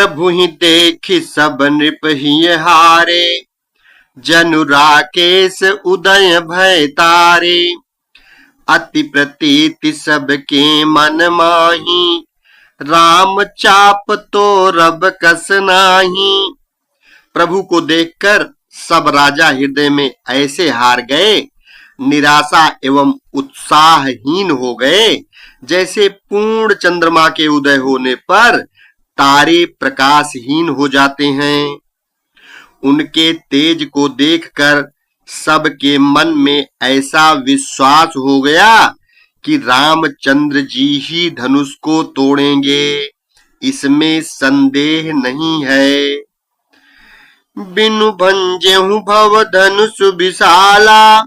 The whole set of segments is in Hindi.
प्रभु ही देखि सब नृप ही हारे, जनु राकेश उदय भय तारे। अति प्रतीति सबके मन माही, राम चाप तो रब कस नाही। प्रभु को देखकर सब राजा हृदय में ऐसे हार गए, निराशा एवं उत्साहहीन हो गए, जैसे पूर्ण चंद्रमा के उदय होने पर तारे प्रकाशहीन हो जाते हैं। उनके तेज को देखकर सबके मन में ऐसा विश्वास हो गया कि रामचंद्र जी ही धनुष को तोड़ेंगे, इसमें संदेह नहीं है। बिनु भंजेहु भव धनुष विशाला,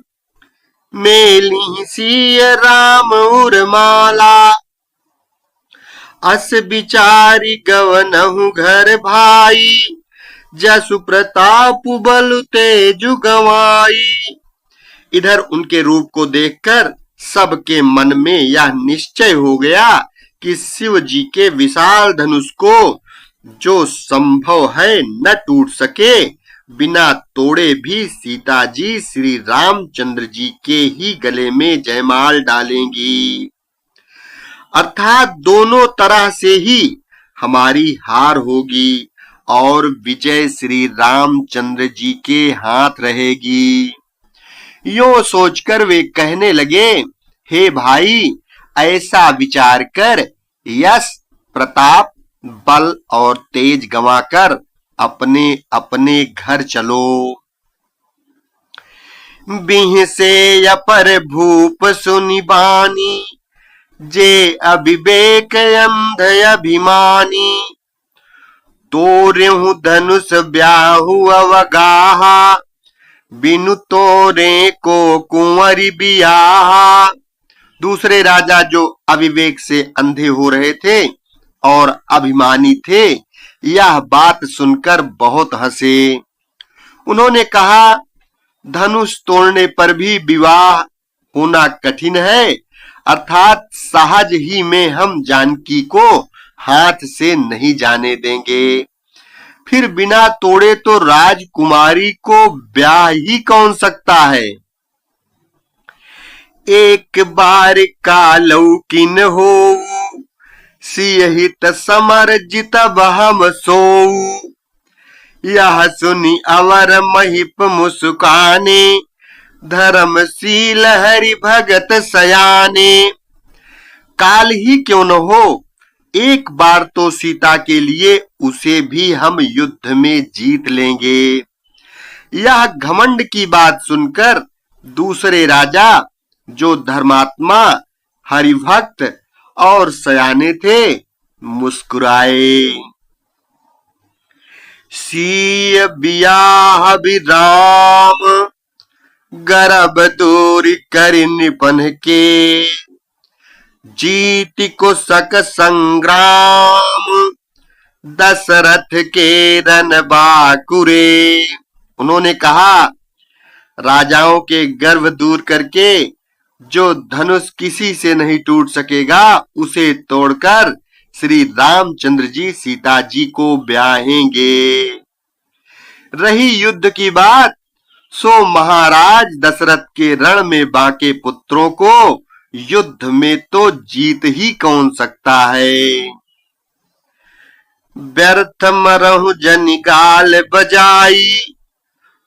मेली सिय राम उर्माला। अस विचारी गवनहु घर भाई, जसु प्रताप बल तेजु गवाई। इधर उनके रूप को देखकर सबके मन में यह निश्चय हो गया कि शिव जी के विशाल धनुष को जो संभव है न टूट सके, बिना तोड़े भी सीता जी श्री रामचंद्र जी के ही गले में जयमाल डालेंगी। अर्थात दोनों तरह से ही हमारी हार होगी और विजय श्री रामचंद्र जी के हाथ रहेगी। यो सोचकर वे कहने लगे, हे भाई, ऐसा विचार कर यश, प्रताप, बल और तेज गंवाकर अपने अपने घर चलो। बिह से अपर भूप सुनि बानी, जे अविवेक अंध अभिमानी। तोरेहु धनुष ब्याहु अवगाहा, बिनु तोरे को कुंवरी बियाहा। दूसरे राजा जो अविवेक से अंधे हो रहे थे और अभिमानी थे, यह बात सुनकर बहुत हंसे। उन्होंने कहा, धनुष तोड़ने पर भी विवाह होना कठिन है, अर्थात सहज ही में हम जानकी को हाथ से नहीं जाने देंगे। फिर बिना तोड़े तो राजकुमारी को ब्याह ही कौन सकता है। एक बार कालौ किन हो, सियहित समर जितब हम सोऊ। यह सुनी अवर महिप मुस्काने, धर्मशील हरि भगत सयाने। काल ही क्यों न हो, एक बार तो सीता के लिए उसे भी हम युद्ध में जीत लेंगे। यह घमंड की बात सुनकर दूसरे राजा जो धर्मात्मा, हरिभक्त और सयाने थे, मुस्कुराए। सीय बियाह विराम, गर्भ दूर कर निपन के। जीत को सक संग्राम, दशरथ के रन बाकुरे। उन्होंने कहा, राजाओं के गर्व दूर करके जो धनुष किसी से नहीं टूट सकेगा, उसे तोड़कर श्री रामचंद्र जी सीता जी को ब्याहेंगे। रही युद्ध की बात, सो महाराज दशरथ के रण में बाके पुत्रों को युद्ध में तो जीत ही कौन सकता है। व्यर्थ मरहु जनिकाल बजाई,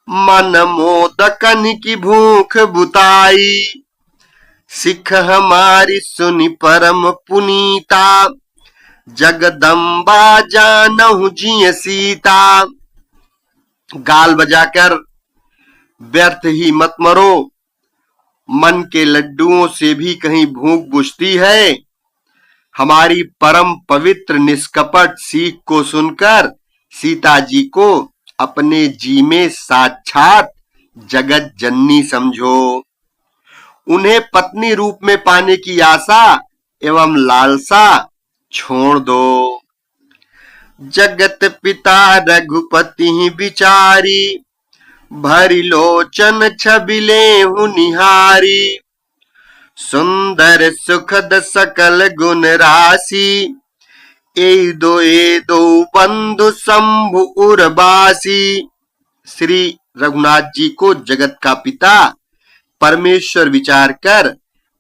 मन मोदकन की भूख बुताई। सिख हमारी सुनि परम पुनीता, जगदम्बा जानहु जिय सीता। गाल बजाकर व्यर्थ ही मत मरो, मन के लड्डुओं से भी कहीं भूख बुझती है। हमारी परम पवित्र निष्कपट सीख को सुनकर सीता जी को अपने जी में साक्षात जगत जननी समझो। उन्हें पत्नी रूप में पाने की आशा एवं लालसा छोड़ दो। जगत पिता रघुपति विचारी, भरी लोचन छबिले निहारी। सुंदर सुखद सकल गुण राशि, ए दो बंधु शंभु उर्वासी। श्री रघुनाथ जी को जगत का पिता परमेश्वर विचार कर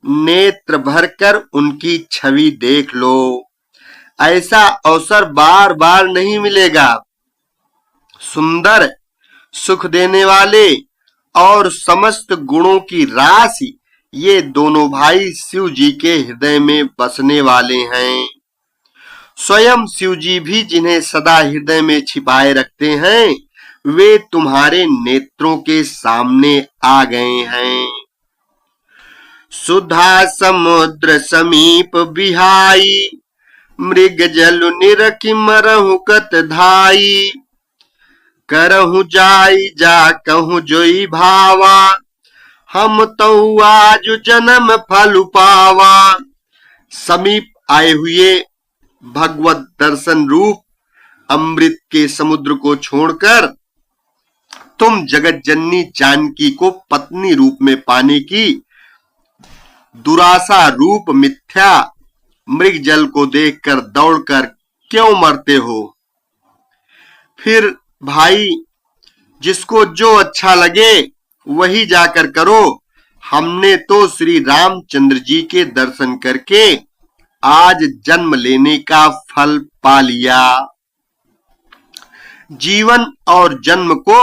नेत्र भरकर उनकी छवि देख लो। ऐसा अवसर बार बार नहीं मिलेगा। सुंदर, सुख देने वाले और समस्त गुणों की राशि ये दोनों भाई शिव जी के हृदय में बसने वाले हैं। स्वयं शिव जी भी जिन्हें सदा हृदय में छिपाए रखते हैं, वे तुम्हारे नेत्रों के सामने आ गए हैं। सुधा समुद्र समीप बिहाई, मृग जल निरखि मरहु कत धाई। करहु जाई जा कहूँ जोई भावा, हम तो आज जन्म फल पावा। समीप आए हुए भगवत दर्शन रूप अमृत के समुद्र को छोड़कर तुम जगत जननी जानकी को पत्नी रूप में पाने की दुराशा रूप मिथ्या मृग जल को देखकर दौड़कर क्यों मरते हो? फिर भाई, जिसको जो अच्छा लगे वही जाकर करो। हमने तो श्री रामचंद्र जी के दर्शन करके आज जन्म लेने का फल पा लिया। जीवन और जन्म को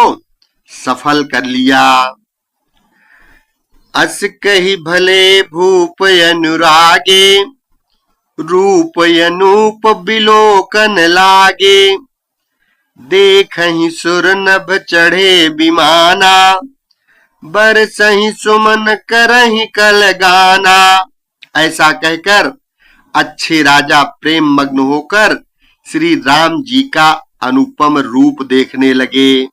सफल कर लिया। अस कही भले भूप अनुरागे, रूप अनूप बिलोकन लागे। देखहि सुर नभ चढ़े विमाना, बरसहि सुमन करहि कल गाना। ऐसा कहकर अच्छे राजा प्रेम मग्न होकर श्री राम जी का अनुपम रूप देखने लगे।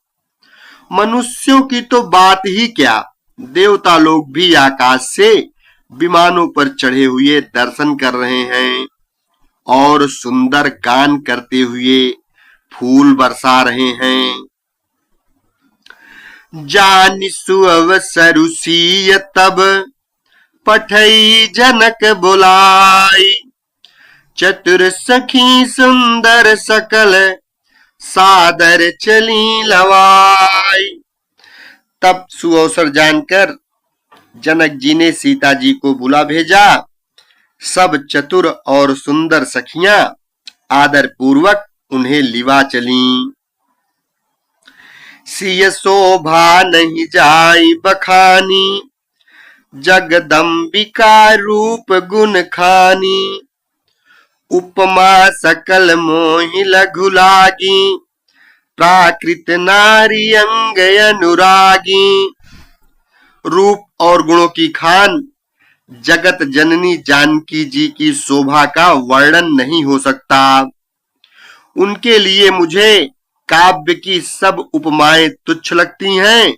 मनुष्यों की तो बात ही क्या, देवता लोग भी आकाश से विमानों पर चढ़े हुए दर्शन कर रहे हैं और सुंदर गान करते हुए फूल बरसा रहे हैं। जानि सुअवसरु सीय तब, पठई जनक बुलाई। चतुर सखी सुंदर सकल, सादर चली लवाई। तब सुअवसर जानकर जनक जी ने सीता जी को बुला भेजा। सब चतुर और सुंदर सखियां आदर पूर्वक उन्हें लिवा चली। सिय शोभा नहीं जाई बखानी, जगदम्बिका रूप गुण खानी। उपमा सकल मोहि लघु लागी, प्राकृत नारी अंग अनुरागी। रूप और गुणों की खान जगत जननी जानकी जी की शोभा का वर्णन नहीं हो सकता। उनके लिए मुझे काव्य की सब उपमाएं तुच्छ लगती हैं,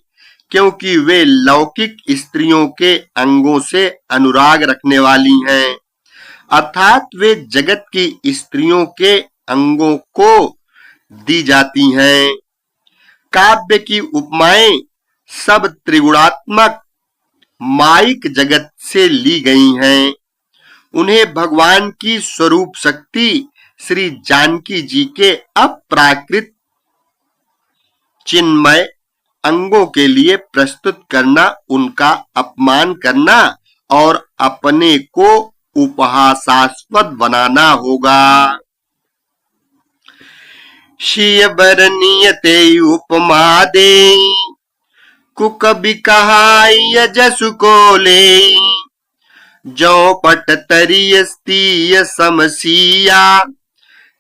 क्योंकि वे लौकिक स्त्रियों के अंगों से अनुराग रखने वाली हैं, अर्थात वे जगत की स्त्रियों के अंगों को दी जाती हैं। काव्य की उपमाएं सब त्रिगुणात्मक माइक जगत से ली गई हैं। उन्हें भगवान की स्वरूप शक्ति श्री जानकी जी के अप्राकृत चिन्मय अंगों के लिए प्रस्तुत करना उनका अपमान करना और अपने को उपहासास्पद बनाना होगा। शिय बरनियते उपमा दे, कुकबि कहाय जसु को ले। जो पट तरिय स्तीय समसिया,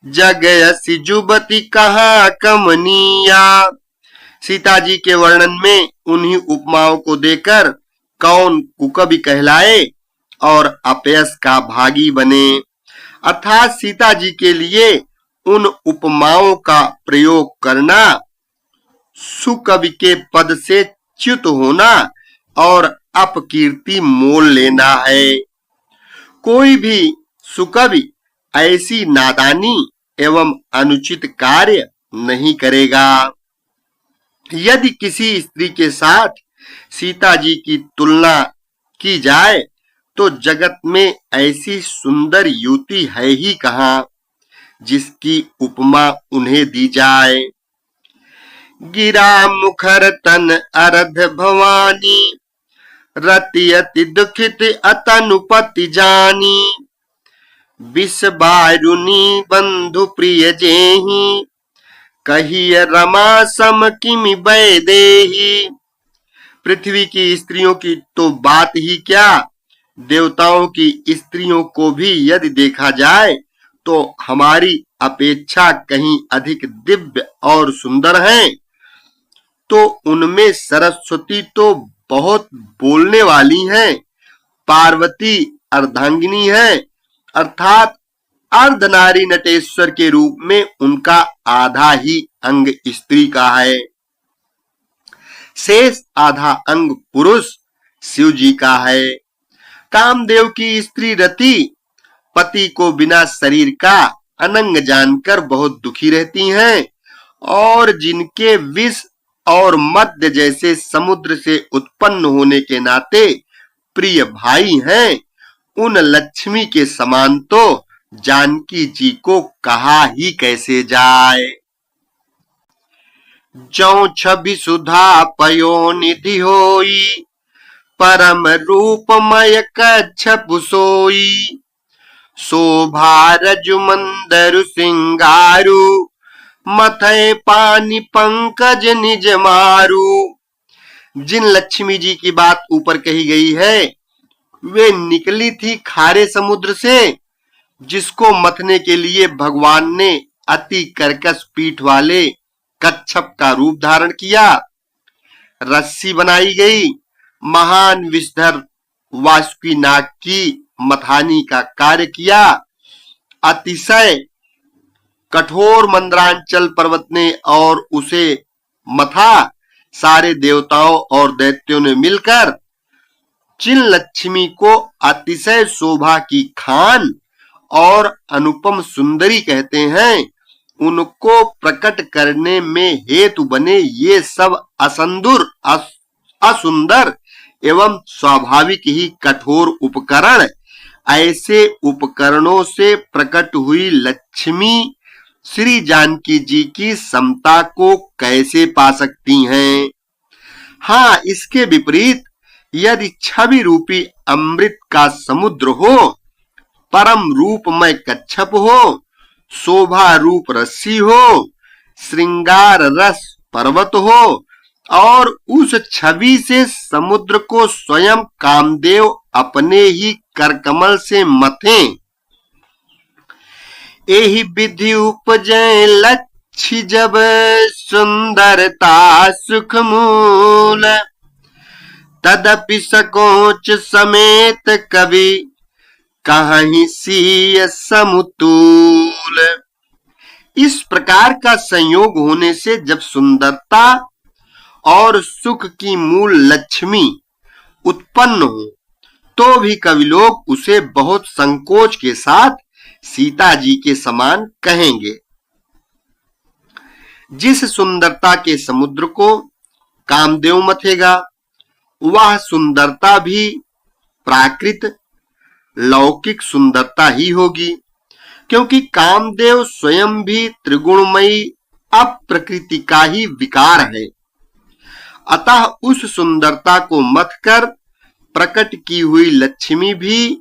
जगयसि जुबति कहा कमनिया। सीता जी के वर्णन में उन्हीं उपमाओं को देकर कौन कुकवि कहलाए और अपयश का भागी बने। अर्थात सीता जी के लिए उन उपमाओं का प्रयोग करना सुकवि के पद से च्युत होना और अपकीर्ति मोल लेना है। कोई भी सुकवि ऐसी नादानी एवं अनुचित कार्य नहीं करेगा। यदि किसी स्त्री के साथ सीता जी की तुलना की जाए तो जगत में ऐसी सुंदर युवती है ही कहां। जिसकी उपमा उन्हें दी जाए। गिरा मुखर तन अरध भवानी, रति अति दुखित अतनुपति जानी। विष बारुनी बंधु प्रिय जेहि, कहिय रमा सम किमि वैदेही। पृथ्वी की स्त्रियों की तो बात ही क्या, देवताओं की स्त्रियों को भी यदि देखा जाए तो हमारी अपेक्षा कहीं अधिक दिव्य और सुंदर हैं। तो उनमें सरस्वती तो बहुत बोलने वाली हैं, पार्वती अर्धांगिनी है, अर्थात अर्धनारी नटेश्वर के रूप में उनका आधा ही अंग स्त्री का है, शेष आधा अंग पुरुष शिव जी का है। कामदेव की स्त्री रति पति को बिना शरीर का अनंग जानकर बहुत दुखी रहती हैं, और जिनके विष और मध्य जैसे समुद्र से उत्पन्न होने के नाते प्रिय भाई हैं, उन लक्ष्मी के समान तो जानकी जी को कहा ही कैसे जाए। जौ छवि सुधा पयो निधि होई, परम रूपमय कच्छप सोई। शोभा रजु मंदरु सिंगारु, मथय पानी पंकज निज मारू। जिन लक्ष्मी जी की बात ऊपर कही गई है वे निकली थी खारे समुद्र से, जिसको मथने के लिए भगवान ने अति कर्कश पीठ वाले कच्छप का रूप धारण किया। रस्सी बनाई गई, महान विषधर वासुकी नाग की मथानी का कार्य किया। अतिशय कठोर मंदरांचल पर्वत ने और उसे मथा। सारे देवताओं और दैत्यों ने मिलकर जिन लक्ष्मी को अतिशय शोभा की खान और अनुपम सुंदरी कहते हैं, उनको प्रकट करने में हेतु बने ये सब असुंदर एवं स्वाभाविक ही कठोर उपकरण, ऐसे उपकरणों से प्रकट हुई लक्ष्मी श्री जानकी जी की समता को कैसे पा सकती हैं। हाँ, इसके विपरीत यदि छवि रूपी अमृत का समुद्र हो, परम रूपमय कच्छप हो, शोभा रूप रस्सी हो, श्रृंगार रस पर्वत हो, और उस छवि से समुद्र को स्वयं कामदेव अपने ही करकमल से मथें, एहि विधि उपजय लक्ष्य जब सुंदरता सुख मूल। तदपि सकोच समेत कवि कहीं सीय समतुल। इस प्रकार का संयोग होने से जब सुंदरता और सुख की मूल लक्ष्मी उत्पन्न हो, तो भी कवि लोग उसे बहुत संकोच के साथ सीता जी के समान कहेंगे। जिस सुंदरता के समुद्र को कामदेव मथेगा, वह सुंदरता भी प्राकृत लौकिक सुंदरता ही होगी, क्योंकि कामदेव स्वयं भी त्रिगुणमयी अप्रकृति का ही विकार है। अतः उस सुंदरता को मथकर प्रकट की हुई लक्ष्मी भी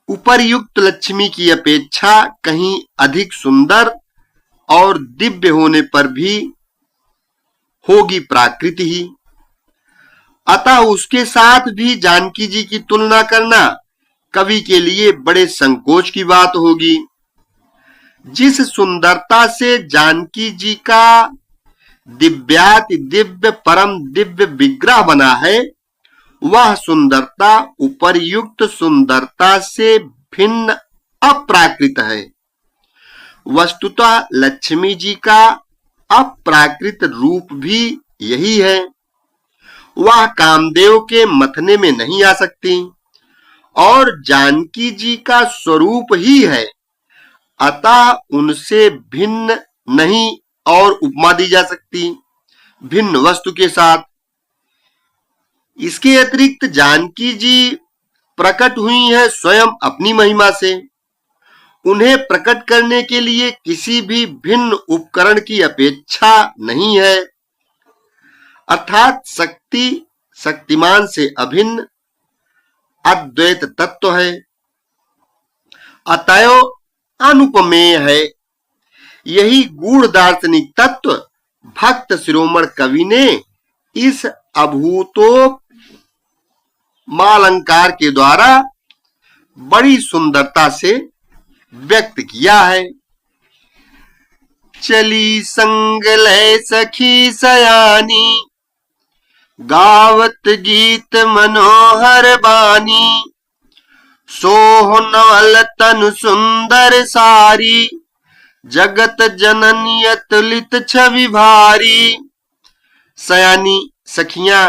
उपर्युक्त लक्ष्मी की अपेक्षा कहीं अधिक सुंदर और दिव्य होने पर भी होगी प्राकृत ही। अतः उसके साथ भी जानकी जी की तुलना करना कवि के लिए बड़े संकोच की बात होगी। जिस सुंदरता से जानकी जी का दिव्याति दिव्य परम दिव्य विग्रह बना है, वह सुंदरता उपर्युक्त सुंदरता से भिन्न अप्राकृत है। वस्तुतः लक्ष्मी जी का अप्राकृत रूप भी यही है। वह कामदेव के मथने में नहीं आ सकती और जानकी जी का स्वरूप ही है, अतः उनसे भिन्न नहीं और उपमा दी जा सकती भिन्न वस्तु के साथ। इसके अतिरिक्त जानकी जी प्रकट हुई है स्वयं अपनी महिमा से। उन्हें प्रकट करने के लिए किसी भी भिन्न उपकरण की अपेक्षा नहीं है, अर्थात शक्ति शक्तिमान से अभिन्न अद्वैत तत्व है, अतएव अनुपमेय है। यही गूढ़ दार्शनिक तत्व भक्त शिरोमण कवि ने इस अभूतोपमालंकार के द्वारा बड़ी सुंदरता से व्यक्त किया है। चली संग लय सखी सयानी, गावत गीत मनोहर बानी, सोह नवल तनु सुंदर सारी, जगत जननी अतुलित छवि भारी। सयानी सखियां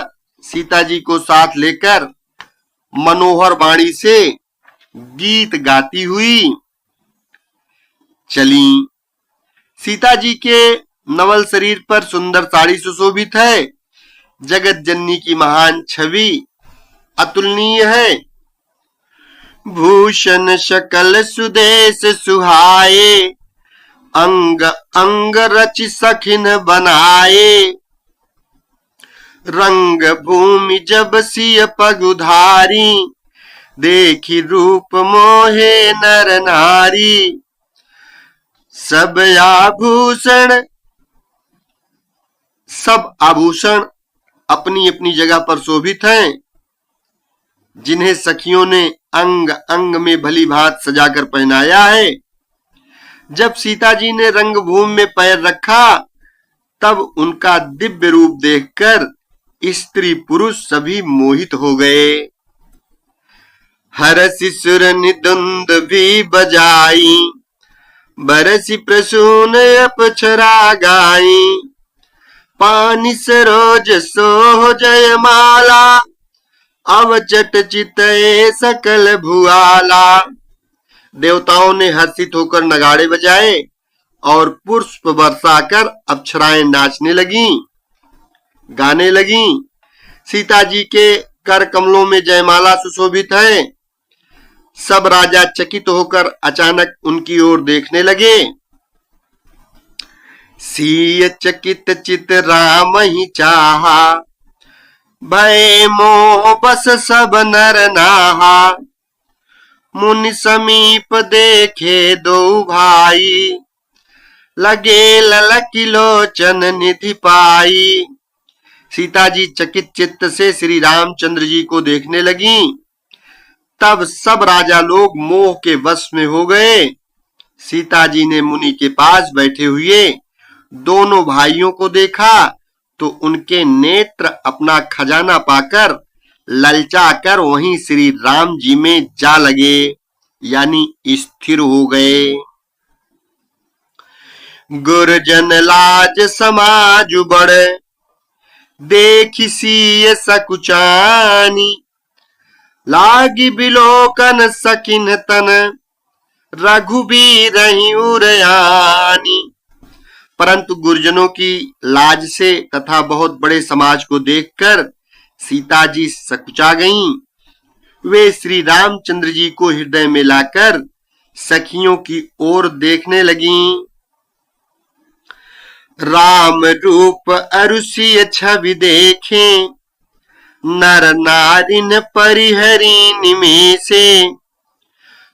सीता जी को साथ लेकर मनोहर वाणी से गीत गाती हुई चली। सीता जी के नवल शरीर पर सुंदर साड़ी सुशोभित है। जगत जननी की महान छवि अतुलनीय है। भूषण शकल सुदेश सुहाए, अंग अंग रचि सखिन बनाए, रंग भूमि जब सिय पगुधारी, देखी रूप मोहे नर नारी। सब आभूषण अपनी अपनी जगह पर शोभित हैं, जिन्हें सखियों ने अंग अंग में भली भांत सजाकर पहनाया है। जब सीता जी ने रंगभूमि में पैर रखा, तब उनका दिव्य रूप देखकर स्त्री पुरुष सभी मोहित हो गए। हरसि सुर निदुंद भी बजाई, बरसी प्रसून अपछरा गाई, पानी सरोज सोह जयमाला, अवचट चितए सकल भुआला। देवताओं ने हर्षित होकर नगाड़े बजाए और पुष्प बरसाकर अप्सराएं नाचने लगीं, गाने लगीं। सीता जी के कर कमलों में जयमाला सुशोभित है। सब राजा चकित होकर अचानक उनकी ओर देखने लगे। सीय चकित चित राम ही चाहा, भय मोह बस सब नर नाहा। मुनि समीप देखे दो भाई, लगे ललकी लोचन निधि पाई। सीता जी चकित चित्त से श्री रामचंद्र जी को देखने लगी। तब सब राजा लोग मोह के वश में हो गए। सीता जी ने मुनि के पास बैठे हुए दोनों भाइयों को देखा तो उनके नेत्र अपना खजाना पाकर ललचाकर वहीं श्री राम जी में जा लगे, यानी स्थिर हो गए। गुरजन लाज समाज बड़, देखी सीय सकुचानी। लागी बिलोकन सकिन तन, रघुबीर उरयानी। परंतु गुरजनों की लाज से तथा बहुत बड़े समाज को देखकर सीता जी सकुचा गईं। वे श्री रामचंद्र जी को हृदय में लाकर सखियों की ओर देखने लगीं। राम रूप अरुषिय छवि देखे, नर नारिन परिहरी निमेषे।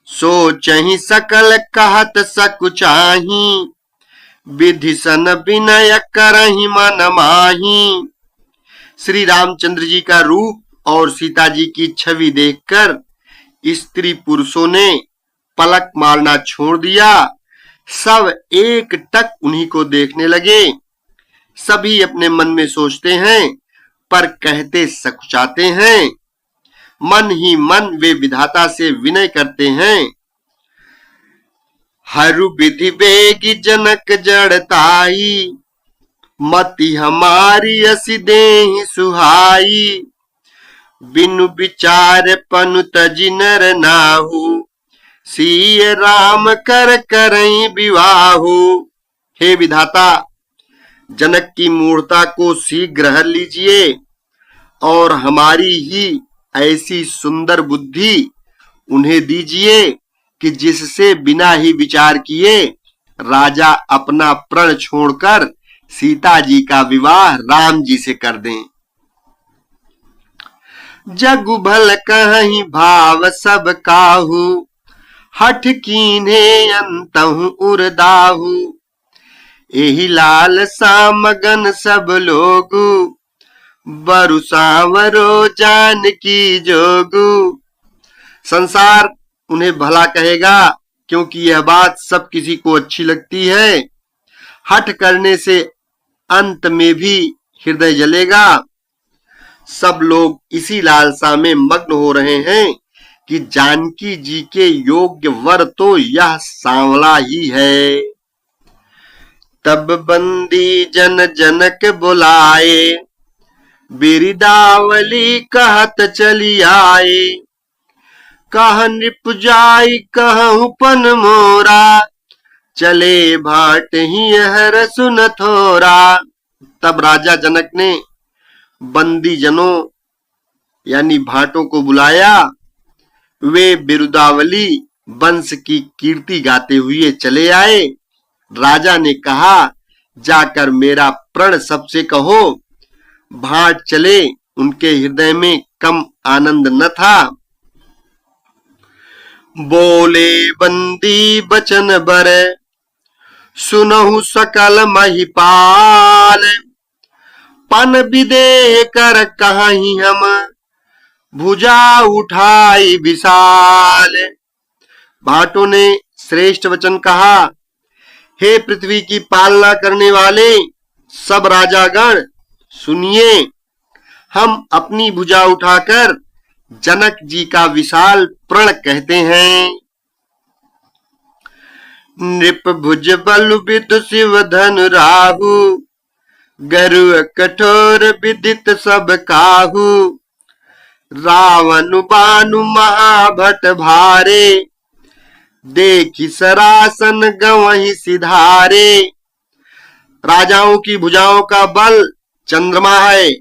सोचहि सकल कहत सकुचाही, विधि सन विनय करहि मन माही। श्री रामचंद्र जी का रूप और सीता जी की छवि देखकर स्त्री पुरुषों ने पलक मारना छोड़ दिया। सब एक टक उन्हीं को देखने लगे। सभी अपने मन में सोचते हैं पर कहते सकुचाते हैं। मन ही मन वे विधाता से विनय करते हैं। हरु विधि बेगी जनक जड़ताई, मति हमारी असी देहि सुहाई। बिनु विचार पनु तजि नर नाहु, सीय राम कर करई विवाहु। हे विधाता, जनक की मूढ़ता को शीघ्र हर लीजिए और हमारी ही ऐसी सुंदर बुद्धि उन्हें दीजिए कि जिससे बिना ही विचार किए राजा अपना प्रण छोड़कर सीता जी का विवाह राम जी से कर दें। जगु भल कहीं भाव सब काहू, हठ कीन्हे अंतहु उरदाहू। एहि लाल सामगन सब लोगु, बरु सांवरो जानकी जोगु। संसार उन्हें भला कहेगा क्योंकि यह बात सब किसी को अच्छी लगती है। हठ करने से अंत में भी हृदय जलेगा। सब लोग इसी लालसा में मग्न हो रहे हैं कि जानकी जी के योग्य वर तो यह सांवला ही है। तब बंदी जन जनक बुलाए, बिरदावली कहत चली आए। कह नृप जाई कहूं पन मोरा, चले भाट ही हर सुन थोरा। तब राजा जनक ने बंदी जनों यानी भाटों को बुलाया। वे बिरुदावली वंश की कीर्ति गाते हुए चले आए। राजा ने कहा, जाकर मेरा प्रण सबसे कहो। भाट चले, उनके हृदय में कम आनंद न था। बोले बंदी बचन बर, सुनहु सकल महिपाल। पन विदेह कर कहीं हम, भुजा उठाई विशाल। भाटों ने श्रेष्ठ वचन कहा, हे पृथ्वी की पालना करने वाले सब राजागण, सुनिए। हम अपनी भुजा उठाकर जनक जी का विशाल प्रण कहते हैं। नृप भुज बल विदु शिव धन राहु, गरुड़ कठोर विदित सब काहू। रावण बानु महाभट भारे, देखी सरासन गवहीं सिधारे। राजाओं की भुजाओं का बल चंद्रमा है,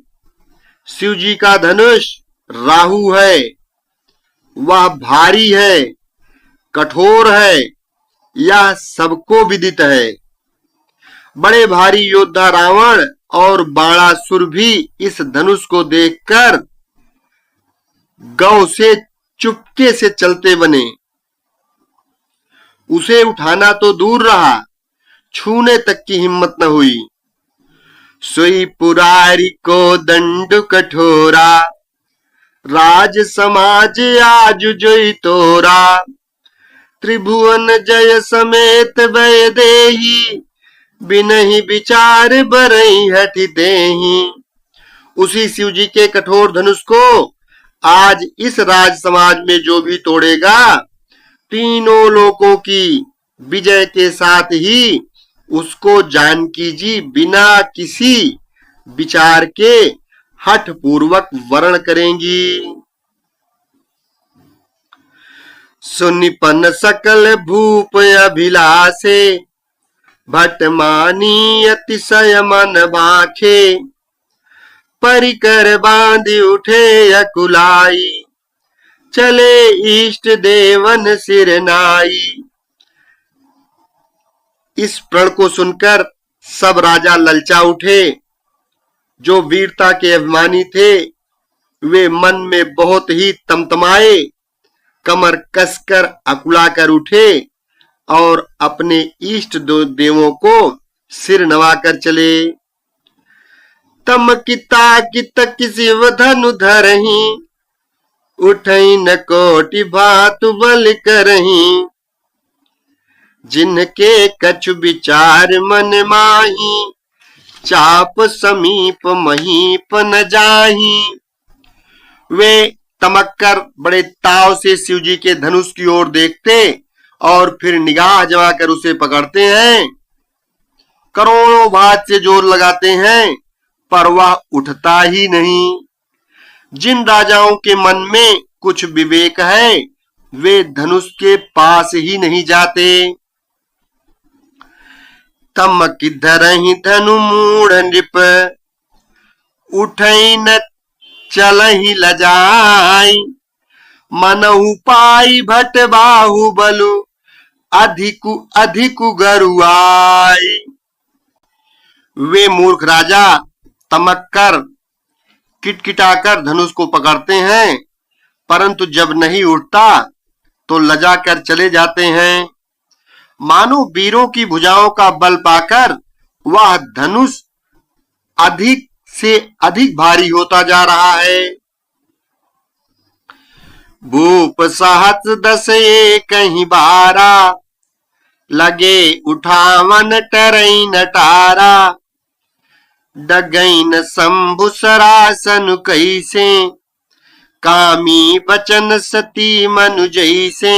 शिव जी का धनुष राहु है। वह भारी है, कठोर है, यह सबको विदित है। बड़े भारी योद्धा रावण और बाणासुर भी इस धनुष को देखकर गौ से चुपके से चलते बने। उसे उठाना तो दूर रहा, छूने तक की हिम्मत न हुई। सोई पुरारी को दंड कठोरा, राज समाज आज जोई तोरा। त्रिभुवन जय समेत भय देही, बिनहि विचार बरई हठि देही। उसी शिव जी के कठोर धनुष को आज इस राज समाज में जो भी तोड़ेगा, तीनों लोकों की विजय के साथ ही उसको जानकी जी बिना किसी विचार के हठ पूर्वक वरण करेंगी। सुनिपन सकल भूप अभिलाषे, भट मानी अतिशय मन बाखे। परिकर बांधि उठे अकुलाई, चले इष्ट देवन सिर नाई। इस प्रण को सुनकर सब राजा ललचा उठे। जो वीरता के अभिमानी थे वे मन में बहुत ही तमतमाए, कमर कसकर अकुलाकर उठे और अपने इष्ट देवों को सिर नवाकर चले। तम किता कित किसी धनु धरही, उठई न कोटि भातु बल करही। जिनके कछु विचार मन माही, चाप समीप महीप न जाही। वे तमक्कर बड़े ताव से शिव जी के धनुष की ओर देखते और फिर निगाह जमाकर उसे पकड़ते हैं। करोड़ों भात से जोर लगाते हैं पर वह उठता ही नहीं। जिन राजाओं के मन में कुछ विवेक है वे धनुष के पास ही नहीं जाते। तम किधरहि धनु मूढ़ नृप, उठई न चलहि लजाई। मनहु पाई भट बाहुबलु अधिकु अधिकु गरुआई। वे मूर्ख राजा तमक कर किटकिटाकर धनुष को पकड़ते हैं, परंतु जब नहीं उठता तो लजा कर चले जाते हैं। मानो वीरों की भुजाओं का बल पाकर वह धनुष अधिक से अधिक भारी होता जा रहा है। भूप सहस्र दस कहीं बारा, लगे उठावन टरई नटारा। डगैन शंभु सरासन कैसे, कामी बचन सती मनु जैसे।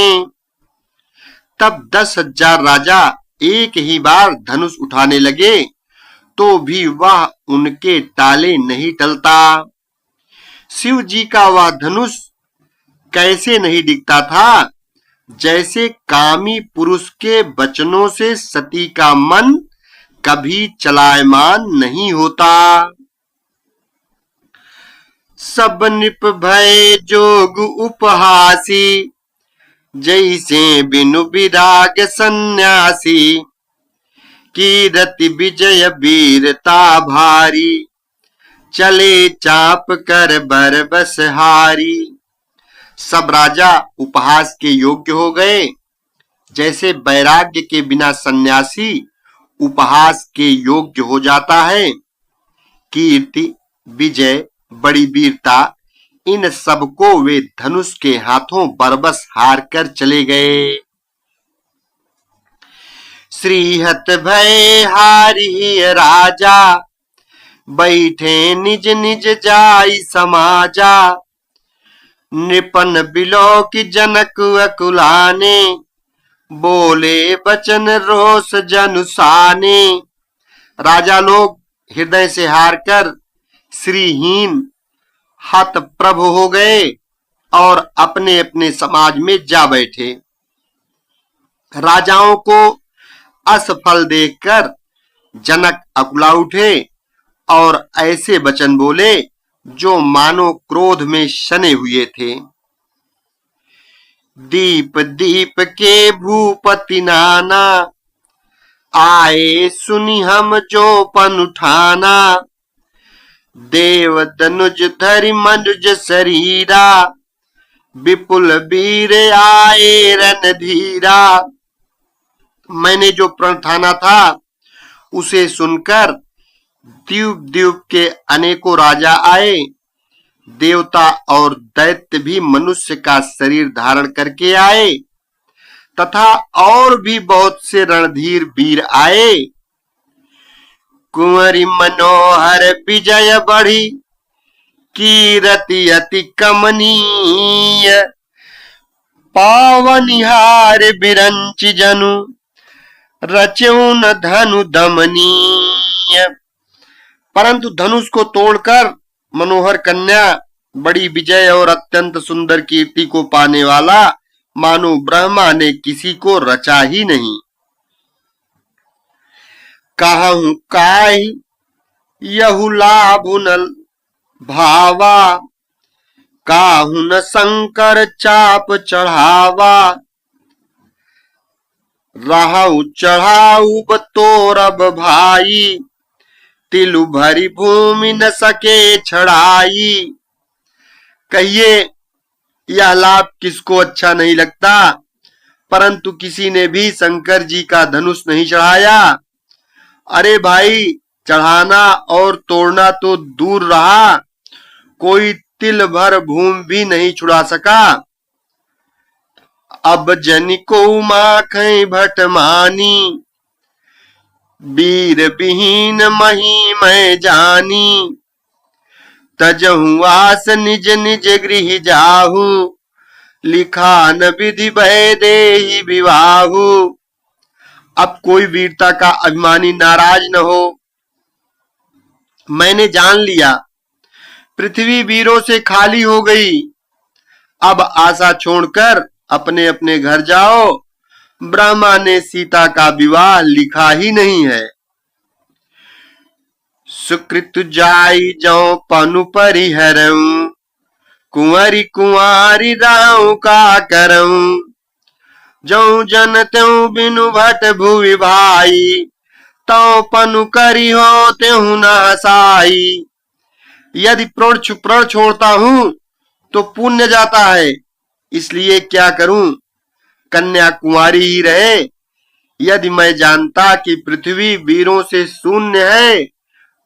तब 10,000 राजा एक ही बार धनुष उठाने लगे तो भी वह उनके टाले नहीं टलता। शिव जी का वह धनुष कैसे नहीं दिखता था, जैसे कामी पुरुष के वचनों से सती का मन कभी चलायमान नहीं होता। सब निप भय जोग उपहासी, जैसे बिनु विराग सन्यासी। कीरति विजय वीरता भारी, चले चाप कर बरबस हारी। सब राजा उपहास के योग्य हो गए, जैसे वैराग्य के बिना सन्यासी उपहास के योग्य हो जाता है। कीर्ति, विजय, बड़ी वीरता, इन सबको वे धनुष के हाथों बरबस हार कर चले गए। श्रीहत भय हारी राजा, बैठे निज निज जाई समाजा। नृपन बिलो की जनक अकुलाने, बोले बचन रोष जनुसाने। राजा लोग हृदय से हार कर श्रीहीन हतप्रभ हो गए और अपने अपने समाज में जा बैठे। राजाओं को असफल देखकर जनक अकुला उठे और ऐसे वचन बोले जो मानो क्रोध में शने हुए थे। दीप दीप के भूपति नाना, आए सुनी हम जो पन उठाना। देव धनुज धरि मनुज शरीरा, विपुल वीर आए रणधीरा। मैंने जो प्रण ठाना था उसे सुनकर द्वीप द्वीप के अनेकों राजा आए। देवता और दैत्य भी मनुष्य का शरीर धारण करके आए तथा और भी बहुत से रणधीर वीर आए। कुंवरी मनोहर विजय बढ़ी, कीरति अति कमनीय। पावनिहार बिरंच जनु, रचौन धनु दमनीय। परंतु धनुष को तोड़कर मनोहर कन्या, बड़ी विजय और अत्यंत सुंदर कीर्ति को पाने वाला मानो ब्रह्मा ने किसी को रचा ही नहीं। कहूं काहि यहु लाभु न भावा, काहू न शंकर चाप चढ़ावा। रहु चढ़ाऊ बतोरब भाई, तिलु भरी भूमि न सके छड़ाई। कहिए यह लाभ किसको अच्छा नहीं लगता, परंतु किसी ने भी शंकर जी का धनुष नहीं चढ़ाया। अरे भाई, चढ़ाना और तोड़ना तो दूर रहा, कोई तिल भर भूमि भी नहीं छुड़ा सका। अब जनिको माखै भट मानी, वीर विहीन मही मैं जानी। तजहु आस निज निज गृह जाहू, लिखान विधि भय देहि विवाहु। अब कोई वीरता का अभिमानी नाराज न हो। मैंने जान लिया पृथ्वी वीरों से खाली हो गई। अब आशा छोड़कर अपने अपने घर जाओ, ब्रह्मा ने सीता का विवाह लिखा ही नहीं है। सुकृत जाई जौ पनु परिहरऊं, कुंवरी कुंवारी राहु का करऊं, जऊ जन त्यों बिनु भट भुवि भाई, तौ पनु करी हो त्यों न हसाई। यदि प्रण छोड़ता हूं तो पुण्य जाता है, इसलिए क्या करूं, कन्या कुंवारी ही रहे। यदि मैं जानता कि पृथ्वी वीरों से शून्य है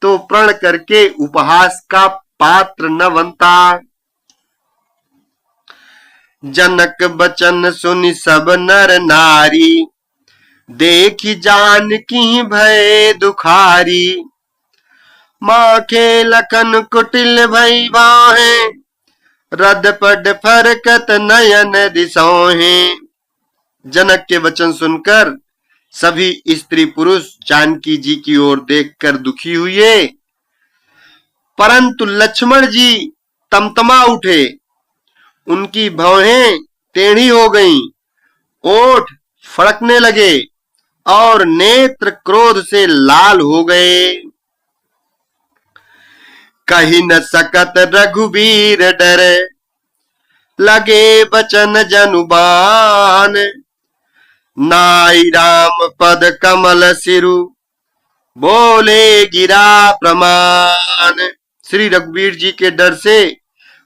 तो प्रण करके उपहास का पात्र न बनता। जनक बचन सुनि सब नर नारी, देखी जानकी भय दुखारी। माखे लखन कुटिल भई बाहे, रद पड फरकत नयन दिसोहे। जनक के वचन सुनकर सभी स्त्री पुरुष जानकी जी की ओर देखकर दुखी हुए, परंतु लक्ष्मण जी तमतमा उठे। उनकी भौहें टेढ़ी हो गईं, ओठ फड़कने लगे और नेत्र क्रोध से लाल हो गए। कही न सकत रघुवीर डरे, लगे बचन जनुबान। नाई राम पद कमल सिरु, बोले गिरा प्रमाण। श्री रघुवीर जी के डर से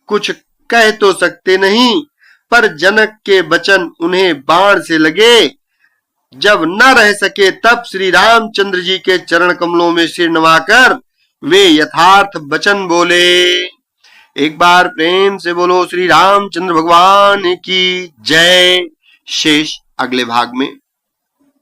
कुछ कह तो सकते नहीं, पर जनक के वचन उन्हें बाण से लगे। जब न रह सके तब श्री रामचंद्र जी के चरण कमलों में सिर नवाकर वे यथार्थ वचन बोले। एक बार प्रेम से बोलो श्री रामचंद्र भगवान की जय। शेष अगले भाग में।